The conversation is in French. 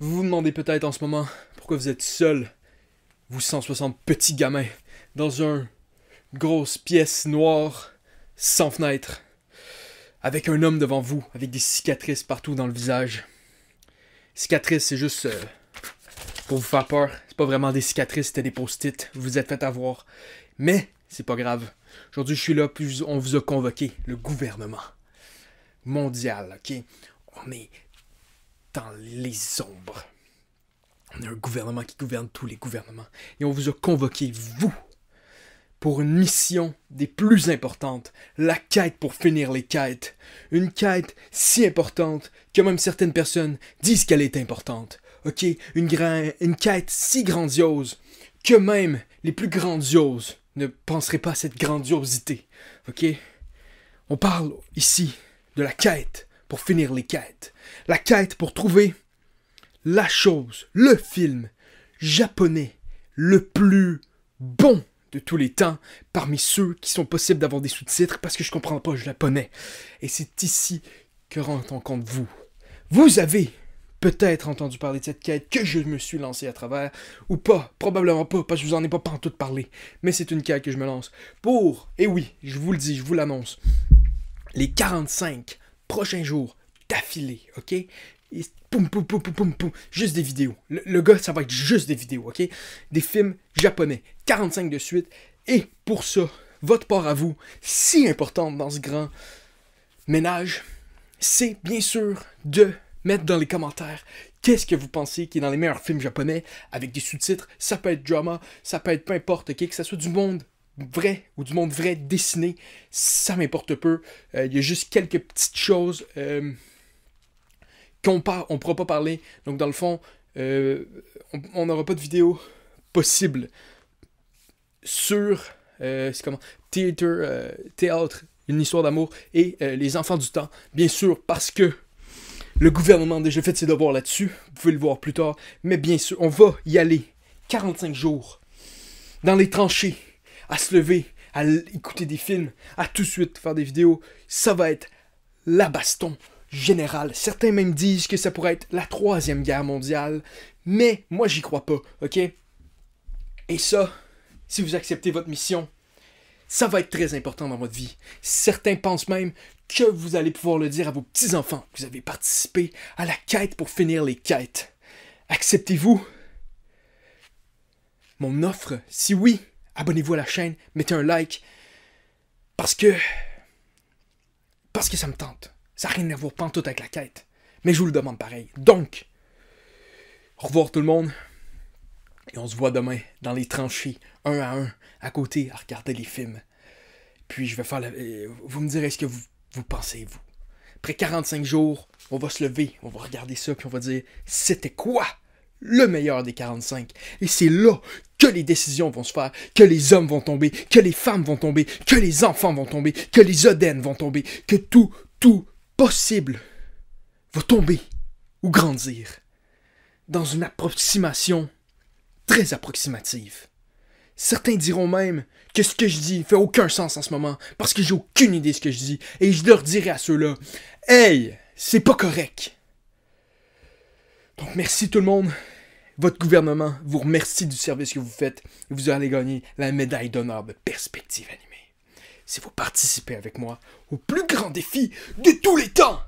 Vous vous demandez peut-être en ce moment pourquoi vous êtes seul, vous 160 petits gamins, dans une grosse pièce noire, sans fenêtre, avec un homme devant vous, avec des cicatrices partout dans le visage. Cicatrices, c'est juste pour vous faire peur. C'est pas vraiment des cicatrices, c'était des post-it. Vous vous êtes fait avoir. Mais c'est pas grave. Aujourd'hui, je suis là, puis on vous a convoqué, le gouvernement mondial, ok? On est dans les ombres. On a un gouvernement qui gouverne tous les gouvernements. Et on vous a convoqué, vous, pour une mission des plus importantes. La quête pour finir les quêtes. Une quête si importante que même certaines personnes disent qu'elle est importante. Ok? Une quête si grandiose que même les plus grandioses ne penseraient pas à cette grandiosité. Ok? On parle ici de la quête pour finir les quêtes. La quête pour trouver la chose, le film japonais le plus bon de tous les temps, parmi ceux qui sont possibles d'avoir des sous-titres parce que je comprends pas le japonais. Et c'est ici que rentre en compte vous. Vous avez peut-être entendu parler de cette quête que je me suis lancé à travers, ou pas, probablement pas, parce que je vous en ai pas pantoute parlé. Mais c'est une quête que je me lance pour, et oui, je vous le dis, je vous l'annonce, les 45 prochains jours d'affilée, ok? Et poum, poum, poum, poum, poum, poum, juste des vidéos. Le gars, ça va être juste des vidéos, ok? Des films japonais, 45 de suite. Et pour ça, votre part à vous, si importante dans ce grand ménage, c'est bien sûr de mettre dans les commentaires qu'est-ce que vous pensez qui est dans les meilleurs films japonais avec des sous-titres. Ça peut être drama, ça peut être peu importe, ok? Que ça soit du monde vrai ou du monde vrai dessiné, ça m'importe peu. Il y a juste quelques petites choses on pourra pas parler. Donc dans le fond, on n'aura pas de vidéo possible sur c'est comment théâtre, une histoire d'amour et les enfants du temps, bien sûr, parce que le gouvernement a déjà fait ses devoirs là-dessus. Vous pouvez le voir plus tard, mais bien sûr, on va y aller 45 jours dans les tranchées, à se lever, à écouter des films, à tout de suite faire des vidéos. Ça va être la baston générale. Certains même disent que ça pourrait être la 3e guerre mondiale, mais moi j'y crois pas, ok? Et ça, si vous acceptez votre mission, ça va être très important dans votre vie. Certains pensent même que vous allez pouvoir le dire à vos petits-enfants, que vous avez participé à la quête pour finir les quêtes. Acceptez-vous mon offre? Si oui, abonnez-vous à la chaîne, mettez un like, parce que ça me tente. Ça n'a rien à voir pantoute avec la quête. Mais je vous le demande pareil. Donc, au revoir tout le monde. Et on se voit demain dans les tranchées, un à un, à côté, à regarder les films. Puis je vais faire vous me direz ce que vous pensez, vous. Après 45 jours, on va se lever, on va regarder ça, puis on va dire c'était quoi le meilleur des 45. Et c'est là que les décisions vont se faire, que les hommes vont tomber, que les femmes vont tomber, que les enfants vont tomber, que les oden vont tomber, que tout possible va tomber ou grandir dans une approximation très approximative. Certains diront même que ce que je dis fait aucun sens en ce moment parce que j'ai aucune idée de ce que je dis et je leur dirai à ceux-là hey, c'est pas correct. Donc merci tout le monde. Votre gouvernement vous remercie du service que vous faites et vous allez gagner la médaille d'honneur de perspective animée. Si vous participez avec moi au plus grand défi de tous les temps.